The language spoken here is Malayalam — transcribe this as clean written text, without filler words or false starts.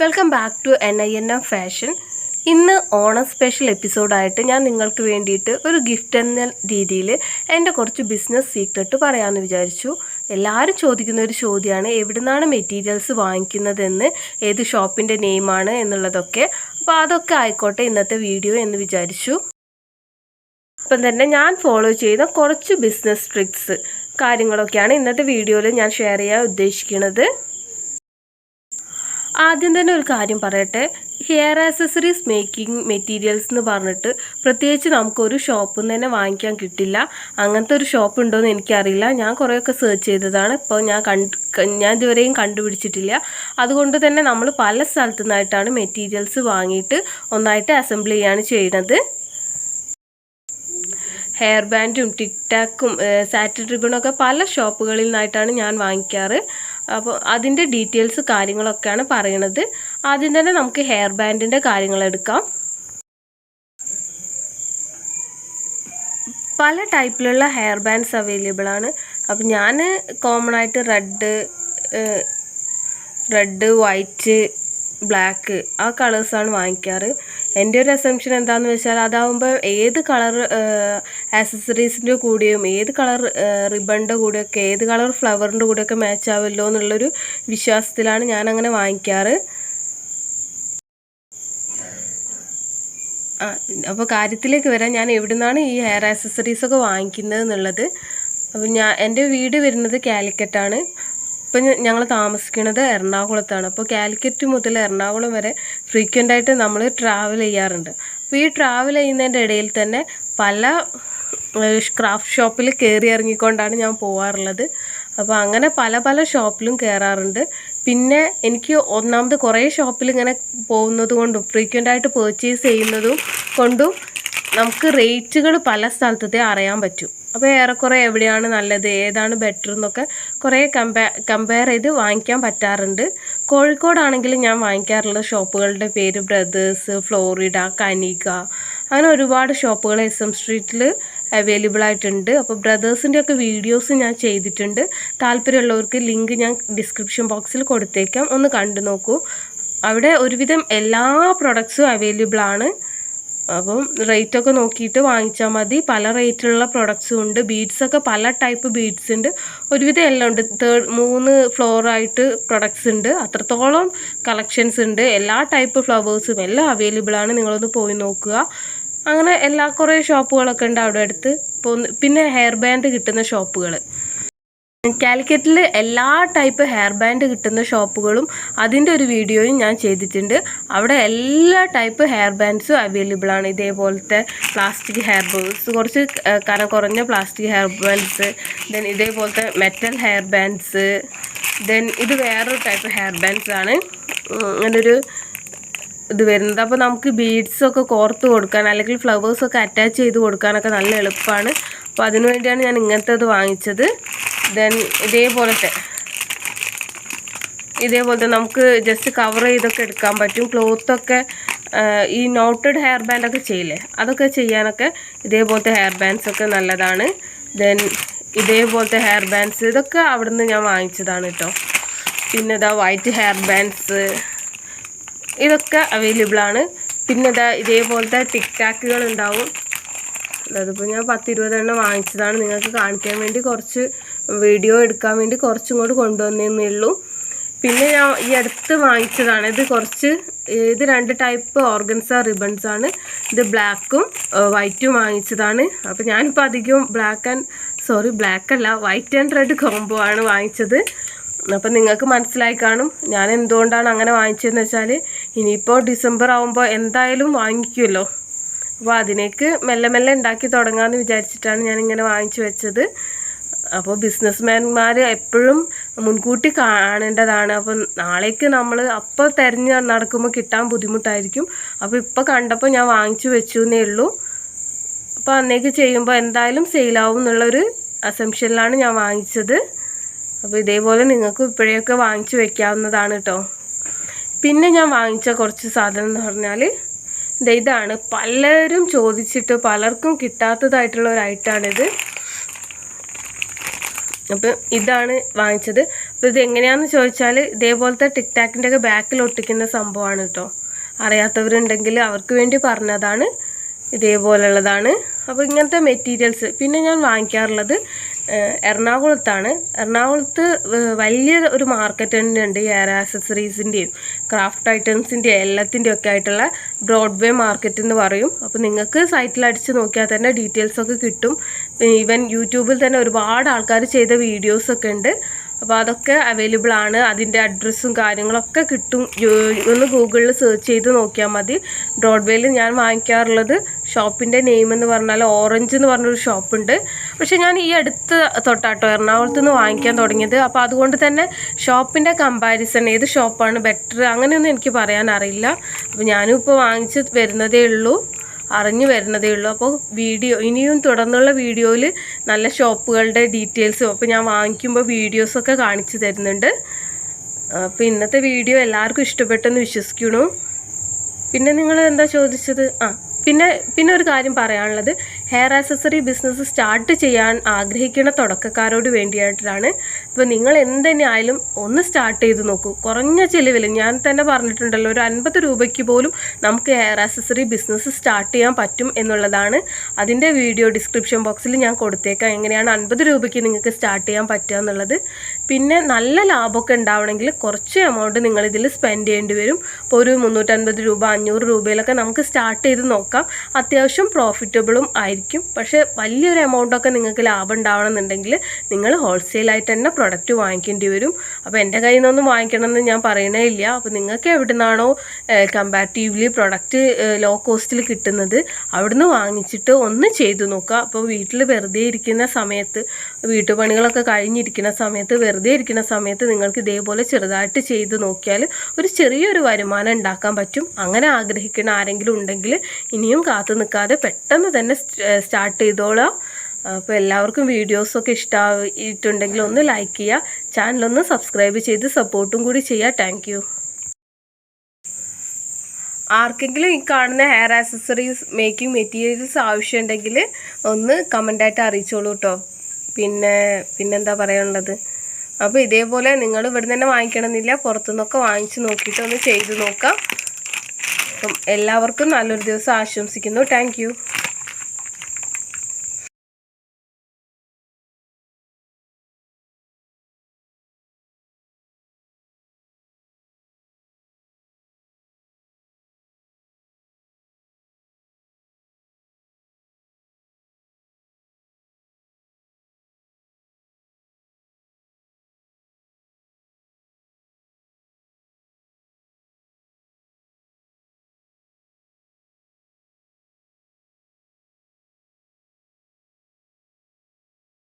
Welcome back to NINM fashion. ഇന്ന് ഓണം സ്പെഷ്യൽ എപ്പിസോഡായിട്ട് ഞാൻ നിങ്ങൾക്ക് വേണ്ടിയിട്ട് ഒരു ഗിഫ്റ്റ് എന്ന രീതിയിൽ എൻ്റെ കുറച്ച് ബിസിനസ് സീക്രട്ട് പറയാമെന്ന് വിചാരിച്ചു. എല്ലാവരും ചോദിക്കുന്ന ഒരു ചോദ്യമാണ്, എവിടെ നിന്നാണ് മെറ്റീരിയൽസ് വാങ്ങിക്കുന്നതെന്ന്, ഏത് ഷോപ്പിൻ്റെ നെയിമാണ് എന്നുള്ളതൊക്കെ. അപ്പോൾ അതൊക്കെ ആയിക്കോട്ടെ ഇന്നത്തെ വീഡിയോ എന്ന് വിചാരിച്ചു. അപ്പം തന്നെ ഞാൻ ഫോളോ ചെയ്ത കുറച്ച് ബിസിനസ് ട്രിക്സ് കാര്യങ്ങളൊക്കെയാണ് ഇന്നത്തെ വീഡിയോയിൽ ഞാൻ ഷെയർ ചെയ്യാൻ ഉദ്ദേശിക്കുന്നത്. ആദ്യം തന്നെ ഒരു കാര്യം പറയട്ടെ, ഹെയർ ആക്സസറീസ് മേക്കിംഗ് മെറ്റീരിയൽസ് എന്ന് പറഞ്ഞിട്ട് പ്രത്യേകിച്ച് നമുക്കൊരു ഷോപ്പിൽ നിന്ന് തന്നെ വാങ്ങിക്കാൻ കിട്ടില്ല. അങ്ങനത്തെ ഒരു ഷോപ്പ് ഉണ്ടോയെന്ന് എനിക്കറിയില്ല. ഞാൻ കുറേയൊക്കെ സെർച്ച് ചെയ്തതാണ്, ഇപ്പോൾ ഞാൻ ഇതുവരെയും കണ്ടുപിടിച്ചിട്ടില്ല. അതുകൊണ്ട് തന്നെ നമ്മൾ പല സ്ഥലത്തു നിന്നായിട്ടാണ് മെറ്റീരിയൽസ് വാങ്ങിയിട്ട് ഒന്നായിട്ട് അസംബിൾ ചെയ്യാണ് ചെയ്യുന്നത്. ഹെയർ ബാൻഡും ടിക് ടാക്കും സാറ്റിൻ റിബണൊക്കെ പല ഷോപ്പുകളിൽ നിന്നായിട്ടാണ് ഞാൻ വാങ്ങിക്കാറ്. അപ്പോൾ അതിൻ്റെ ഡീറ്റെയിൽസ് കാര്യങ്ങളൊക്കെയാണ് പറയണത്. ആദ്യം തന്നെ നമുക്ക് ഹെയർ ബാൻഡിൻ്റെ കാര്യങ്ങൾ എടുക്കാം. പല ടൈപ്പിലുള്ള ഹെയർ ബാൻഡ്സ് അവൈലബിൾ ആണ്. അപ്പോൾ ഞാൻ കോമൺ ആയിട്ട് റെഡ് വൈറ്റ് ബ്ലാക്ക് ആ കളേഴ്സാണ് വാങ്ങിക്കാറ്. എൻ്റെ ഒരു അസംഷൻ എന്താണെന്ന് വെച്ചാൽ, അതാവുമ്പോൾ ഏത് കളർ ആക്സസറീസിൻ്റെ കൂടെയും ഏത് കളർ റിബണിൻ്റെ കൂടെയൊക്കെ ഏത് കളർ ഫ്ലവറിൻ്റെ കൂടെയൊക്കെ മാച്ച് ആവുമല്ലോ എന്നുള്ളൊരു വിശ്വാസത്തിലാണ് ഞാനങ്ങനെ വാങ്ങിക്കാറ്. അപ്പോൾ കാര്യത്തിലേക്ക് വരാൻ, ഞാൻ എവിടെ നിന്നാണ് ഈ ഹെയർ ആക്സസറീസൊക്കെ വാങ്ങിക്കുന്നത് എന്നുള്ളത്. അപ്പോൾ എൻ്റെ വീട് വരുന്നത് കാലിക്കറ്റാണ്. ഇപ്പം ഞങ്ങൾ താമസിക്കുന്നത് എറണാകുളത്താണ്. അപ്പോൾ കാലിക്കറ്റ് മുതൽ എറണാകുളം വരെ ഫ്രീക്വൻ്റായിട്ട് നമ്മൾ ട്രാവൽ ചെയ്യാറുണ്ട്. അപ്പോൾ ഈ ട്രാവൽ ചെയ്യുന്നതിൻ്റെ ഇടയിൽ തന്നെ പല ക്രാഫ്റ്റ് ഷോപ്പിൽ കയറി ഇറങ്ങിക്കൊണ്ടാണ് ഞാൻ പോകാറുള്ളത്. അപ്പോൾ അങ്ങനെ പല ഷോപ്പിലും കയറാറുണ്ട്. പിന്നെ എനിക്ക് ഒന്നാമത് കുറേ ഷോപ്പിൽ ഇങ്ങനെ പോകുന്നത് കൊണ്ടും ഫ്രീക്വൻ്റായിട്ട് പർച്ചേസ് ചെയ്യുന്നതും കൊണ്ടും നമുക്ക് റേറ്റുകൾ പല സ്ഥലത്തത്തെ അറിയാൻ പറ്റും. അപ്പോൾ ഏറെക്കുറെ എവിടെയാണ് നല്ലത്, ഏതാണ് ബെറ്റർ എന്നൊക്കെ കുറേ കമ്പയർ ചെയ്ത് വാങ്ങിക്കാൻ പറ്റാറുണ്ട്. കോഴിക്കോടാണെങ്കിൽ ഞാൻ വാങ്ങിക്കാറുള്ള ഷോപ്പുകളുടെ പേര് ബ്രദേഴ്സ്, ഫ്ലോറിഡ, കനിക, അങ്ങനെ ഒരുപാട് ഷോപ്പുകൾ SM സ്ട്രീറ്റിൽ അവൈലബിൾ ആയിട്ടുണ്ട്. അപ്പോൾ ബ്രദേഴ്സിൻ്റെ ഒക്കെ വീഡിയോസ് ഞാൻ ചെയ്തിട്ടുണ്ട്. താല്പര്യമുള്ളവർക്ക് ലിങ്ക് ഞാൻ ഡിസ്ക്രിപ്ഷൻ ബോക്സിൽ കൊടുത്തേക്കാം, ഒന്ന് കണ്ടു നോക്കൂ. അവിടെ ഒരുവിധം എല്ലാ പ്രൊഡക്ട്സും അവൈലബിൾ ആണ്. അപ്പം റേറ്റൊക്കെ നോക്കിയിട്ട് വാങ്ങിച്ചാൽ മതി. പല റേറ്റിലുള്ള പ്രൊഡക്ട്സും ഉണ്ട്. ബീഡ്സൊക്കെ പല ടൈപ്പ് ബീഡ്സ് ഉണ്ട്. ഒരുവിധം എല്ലാം ഉണ്ട്. 3 ഫ്ലോറായിട്ട് പ്രൊഡക്ട്സ് ഉണ്ട്. അത്രത്തോളം കളക്ഷൻസ് ഉണ്ട്. എല്ലാ ടൈപ്പ് ഫ്ലവേഴ്സും എല്ലാം അവൈലബിൾ ആണ്. നിങ്ങളൊന്ന് പോയി നോക്കുക. അങ്ങനെ കുറേ ഷോപ്പുകളൊക്കെ ഉണ്ട് അവിടെ അടുത്ത്. പിന്നെ ഹെയർ ബാൻഡ് കിട്ടുന്ന ഷോപ്പുകൾ, കാലിക്കറ്റിൽ എല്ലാ ടൈപ്പ് ഹെയർ ബാൻഡ് കിട്ടുന്ന ഷോപ്പുകളും അതിൻ്റെ ഒരു വീഡിയോയും ഞാൻ ചെയ്തിട്ടുണ്ട്. അവിടെ എല്ലാ ടൈപ്പ് ഹെയർ ബാൻഡ്സും അവൈലബിൾ ആണ്. ഇതേപോലത്തെ പ്ലാസ്റ്റിക് ഹെയർ ബാൻഡ്സ്, കുറച്ച് കനം കുറഞ്ഞ പ്ലാസ്റ്റിക് ഹെയർ ബാൻഡ്സ്, ദെൻ ഇതേപോലത്തെ മെറ്റൽ ഹെയർ ബാൻഡ്സ്, ദെൻ ഇത് വേറൊരു ടൈപ്പ് ഹെയർ ബാൻഡ്സ് ആണ്. അങ്ങനൊരു ഇത് വരുന്നത്. അപ്പോൾ നമുക്ക് ബീഡ്സൊക്കെ കോർത്ത് കൊടുക്കാൻ അല്ലെങ്കിൽ ഫ്ലവേഴ്സൊക്കെ അറ്റാച്ച് ചെയ്ത് കൊടുക്കാനൊക്കെ നല്ല എളുപ്പമാണ്. അപ്പോൾ അതിനു വേണ്ടിയാണ് ഞാൻ ഇങ്ങനത്തെ ഇത് വാങ്ങിച്ചത്. ദെൻ ഇതേപോലത്തെ നമുക്ക് ജസ്റ്റ് കവർ ചെയ്തൊക്കെ എടുക്കാൻ പറ്റും. ക്ലോത്തൊക്കെ ഈ നോട്ടഡ് ഹെയർ ബാൻഡൊക്കെ ചെയ്യില്ലേ, അതൊക്കെ ചെയ്യാനൊക്കെ ഇതേപോലത്തെ ഹെയർ ബാൻഡ്സൊക്കെ നല്ലതാണ്. ദെൻ ഇതേപോലത്തെ ഹെയർ ബാൻഡ്സ് ഇതൊക്കെ അവിടെ നിന്ന് ഞാൻ വാങ്ങിച്ചതാണ് കേട്ടോ. പിന്നെ വൈറ്റ് ഹെയർ ബാൻഡ്സ് ഇതൊക്കെ അവൈലബിൾ ആണ്. പിന്നെ ഇതേപോലത്തെ ടിക് ടാക്കുകൾ ഉണ്ടാവും. അതിപ്പോൾ ഞാൻ 10-20 എണ്ണം വാങ്ങിച്ചതാണ്. നിങ്ങൾക്ക് കാണിക്കാൻ വേണ്ടി കുറച്ച് വീഡിയോ എടുക്കാൻ വേണ്ടി കുറച്ചും കൂടി കൊണ്ടുവന്നേ ഉള്ളൂ. പിന്നെ ഞാൻ ഈ അടുത്ത് വാങ്ങിച്ചതാണ്. ഇത് 2 ടൈപ്പ് ഓർഗൻസ റിബൺസ് ആണ്. ഇത് ബ്ലാക്കും വൈറ്റും വാങ്ങിച്ചതാണ്. അപ്പോൾ ഞാനിപ്പോൾ അധികവും വൈറ്റ് ആൻഡ് റെഡ് കോംബോ ആണ് വാങ്ങിച്ചത്. അപ്പം നിങ്ങൾക്ക് മനസ്സിലായി കാണും ഞാൻ എന്തുകൊണ്ടാണ് അങ്ങനെ വാങ്ങിച്ചതെന്ന് വെച്ചാൽ, ഇനിയിപ്പോൾ ഡിസംബർ ആകുമ്പോൾ എന്തായാലും വാങ്ങിക്കുമല്ലോ. അപ്പോൾ അതിനേക്ക് മെല്ലെ ഉണ്ടാക്കി തുടങ്ങാമെന്ന് വിചാരിച്ചിട്ടാണ് ഞാനിങ്ങനെ വാങ്ങിച്ചു വെച്ചത്. അപ്പോൾ ബിസിനസ്മാൻമാർ എപ്പോഴും മുൻകൂട്ടി കാണേണ്ടതാണ്. അപ്പം നാളേക്ക് നമ്മൾ അപ്പോൾ തിരഞ്ഞ് നടക്കുമ്പോൾ കിട്ടാൻ ബുദ്ധിമുട്ടായിരിക്കും. അപ്പോൾ ഇപ്പോൾ കണ്ടപ്പോൾ ഞാൻ വാങ്ങിച്ചു വെച്ചു എന്നേ ഉള്ളൂ. അപ്പോൾ അന്നേക്ക് ചെയ്യുമ്പോൾ എന്തായാലും സെയിലാവും എന്നുള്ളൊരു അസംഷനിലാണ് ഞാൻ വാങ്ങിച്ചത്. അപ്പോൾ ഇതേപോലെ നിങ്ങൾക്ക് ഇപ്പോഴൊക്കെ വാങ്ങിച്ചു വെക്കാവുന്നതാണ് കേട്ടോ. പിന്നെ ഞാൻ വാങ്ങിച്ച കുറച്ച് സാധനം എന്ന് പറഞ്ഞാൽ ഇതാണ്. പലരും ചോദിച്ചിട്ട് പലർക്കും കിട്ടാത്തതായിട്ടുള്ള ഒരു ഐറ്റമാണിത്. അപ്പം ഇതാണ് വാങ്ങിച്ചത്. അപ്പോൾ ഇതെങ്ങനെയാണെന്ന് ചോദിച്ചാൽ ഇതേപോലത്തെ ടിക് ടാക്കിൻ്റെ ഒക്കെ ബാക്കിൽ ഒട്ടിക്കുന്ന സംഭവമാണ് കേട്ടോ. അറിയാത്തവരുണ്ടെങ്കിൽ അവർക്ക് വേണ്ടി പറഞ്ഞതാണ്. ഇതേപോലുള്ളതാണ്. അപ്പോൾ ഇങ്ങനത്തെ മെറ്റീരിയൽസ് പിന്നെ ഞാൻ വാങ്ങിക്കാറുള്ളത് എറണാകുളത്താണ്. എറണാകുളത്ത് വലിയ ഒരു മാർക്കറ്റ് തന്നെ ഉണ്ട്. ഈ ഹെയർ ആക്സസറീസിൻ്റെയും ക്രാഫ്റ്റ് ഐറ്റംസിൻ്റെയും എല്ലാത്തിൻ്റെയും ഒക്കെ ആയിട്ടുള്ള ബ്രോഡ്വേ മാർക്കറ്റ് എന്ന് പറയും. അപ്പോൾ നിങ്ങൾക്ക് സൈറ്റിൽ അടിച്ച് നോക്കിയാൽ തന്നെ ഡീറ്റെയിൽസൊക്കെ കിട്ടും. ഈവൻ യൂട്യൂബിൽ തന്നെ ഒരുപാട് ആൾക്കാർ ചെയ്ത വീഡിയോസൊക്കെ ഉണ്ട്. അപ്പോൾ അതൊക്കെ അവൈലബിൾ ആണ്. അതിൻ്റെ അഡ്രസ്സും കാര്യങ്ങളൊക്കെ കിട്ടും. ഒന്ന് ഗൂഗിളിൽ സെർച്ച് ചെയ്ത് നോക്കിയാൽ മതി. ബ്രോഡ്വേയിൽ ഞാൻ വാങ്ങിക്കാറുള്ളത് ഷോപ്പിൻ്റെ നെയിം എന്ന് പറഞ്ഞാൽ ഓറഞ്ച് എന്ന് പറഞ്ഞൊരു ഷോപ്പുണ്ട്. പക്ഷേ ഞാൻ ഈ അടുത്ത് തൊട്ടാട്ടോ എറണാകുളത്ത് നിന്ന് വാങ്ങിക്കാൻ തുടങ്ങിയത്. അപ്പോൾ അതുകൊണ്ട് തന്നെ ഷോപ്പിൻ്റെ കമ്പാരിസൺ ഏത് ഷോപ്പാണ് ബെറ്റർ അങ്ങനെയൊന്നും എനിക്ക് പറയാൻ അറിയില്ല. അപ്പോൾ ഞാനും ഇപ്പോൾ വാങ്ങിച്ച് വരുന്നതേ ഉള്ളൂ, അറിഞ്ഞു വരുന്നതേ ഉള്ളൂ. അപ്പോൾ ഇനിയും തുടർന്നുള്ള വീഡിയോയിൽ നല്ല ഷോപ്പുകളുടെ ഡീറ്റെയിൽസും അപ്പോൾ ഞാൻ വാങ്ങിക്കുമ്പോൾ വീഡിയോസൊക്കെ കാണിച്ചു തരുന്നുണ്ട്. അപ്പോൾ ഇന്നത്തെ വീഡിയോ എല്ലാവർക്കും ഇഷ്ടപ്പെട്ടെന്ന് വിശ്വസിക്കുന്നു. പിന്നെ നിങ്ങൾ എന്താ ചോദിച്ചത്? പിന്നെ ഒരു കാര്യം പറയാനുള്ളത്, ഹെയർ ആക്സസറി ബിസിനസ് സ്റ്റാർട്ട് ചെയ്യാൻ ആഗ്രഹിക്കുന്ന തുടക്കക്കാരോട് വേണ്ടിയിട്ടാണ്. ഇപ്പോൾ നിങ്ങൾ എന്തുതന്നെ ആയാലും ഒന്ന് സ്റ്റാർട്ട് ചെയ്ത് നോക്കൂ. കുറഞ്ഞ ചിലവിൽ ഞാൻ തന്നെ പറഞ്ഞിട്ടുണ്ടല്ലോ, ഒരു 50 രൂപയ്ക്ക് പോലും നമുക്ക് ഹെയർ ആക്സസറി ബിസിനസ് സ്റ്റാർട്ട് ചെയ്യാൻ പറ്റും എന്നുള്ളതാണ്. അതിൻ്റെ വീഡിയോ ഡിസ്ക്രിപ്ഷൻ ബോക്സിൽ ഞാൻ കൊടുത്തേക്കാം, എങ്ങനെയാണ് 50 രൂപയ്ക്ക് നിങ്ങൾക്ക് സ്റ്റാർട്ട് ചെയ്യാൻ പറ്റുക എന്നുള്ളത്. പിന്നെ നല്ല ലാഭമൊക്കെ ഉണ്ടാവണമെങ്കിൽ കുറച്ച് എമൗണ്ട് നിങ്ങളിതിൽ സ്പെൻഡ് ചെയ്യേണ്ടി വരും. ഇപ്പോൾ ഒരു 350 രൂപ 500 രൂപയിലൊക്കെ നമുക്ക് സ്റ്റാർട്ട് ചെയ്ത് നോക്കാം. അത്യാവശ്യം പ്രോഫിറ്റബിളും ആയിരിക്കും. പക്ഷേ വലിയൊരു എമൗണ്ടൊക്കെ നിങ്ങൾക്ക് ലാഭം ഉണ്ടാവണമെന്നുണ്ടെങ്കിൽ നിങ്ങൾ ഹോൾസെയിലായിട്ട് തന്നെ പ്രൊഡക്റ്റ് വാങ്ങിക്കേണ്ടി വരും. അപ്പോൾ എൻ്റെ കയ്യിൽ നിന്നൊന്നും വാങ്ങിക്കണമെന്ന് ഞാൻ പറയണേ ഇല്ല. അപ്പോൾ നിങ്ങൾക്ക് എവിടെ നിന്നാണോ കമ്പാരിറ്റീവ്ലി പ്രൊഡക്റ്റ് ലോ കോസ്റ്റിൽ കിട്ടുന്നത് അവിടുന്ന് വാങ്ങിച്ചിട്ട് ഒന്ന് ചെയ്തു നോക്കുക. അപ്പോൾ വീട്ടിൽ വെറുതെ ഇരിക്കുന്ന സമയത്ത്, വീട്ടുപണികളൊക്കെ കഴിഞ്ഞിരിക്കുന്ന സമയത്ത്, വെറുതെ ഇരിക്കുന്ന സമയത്ത് നിങ്ങൾക്ക് ഇതേപോലെ ചെറുതായിട്ട് ചെയ്ത് നോക്കിയാൽ ഒരു ചെറിയൊരു വരുമാനം ഉണ്ടാക്കാൻ പറ്റും. അങ്ങനെ ആഗ്രഹിക്കുന്ന ആരെങ്കിലും ഉണ്ടെങ്കിൽ ഇനിയും കാത്തു നിൽക്കാതെ പെട്ടെന്ന് തന്നെ സ്റ്റാർട്ട് ചെയ്തോളാം. അപ്പോൾ എല്ലാവർക്കും വീഡിയോസൊക്കെ ഇഷ്ടമായിട്ടുണ്ടെങ്കിൽ ഒന്ന് ലൈക്ക് ചെയ്യുക, ചാനലൊന്ന് സബ്സ്ക്രൈബ് ചെയ്ത് സപ്പോർട്ടും കൂടി ചെയ്യുക. Thank you. ആർക്കെങ്കിലും ഈ കാണുന്ന ഹെയർ ആക്സസറീസ് മേക്കിംഗ് മെറ്റീരിയൽസ് ആവശ്യമുണ്ടെങ്കിൽ ഒന്ന് കമൻ്റായിട്ട് അറിയിച്ചോളൂ കേട്ടോ. പിന്നെന്താ പറയാനുള്ളത്, അപ്പോൾ ഇതേപോലെ നിങ്ങൾ ഇവിടെ തന്നെ വാങ്ങിക്കണമെന്നില്ല, പുറത്തുനിന്നൊക്കെ വാങ്ങിച്ച് നോക്കിയിട്ട് ഒന്ന് ചെയ്ത് നോക്കാം. അപ്പം എല്ലാവർക്കും നല്ലൊരു ദിവസം ആശംസിക്കുന്നു. Thank you.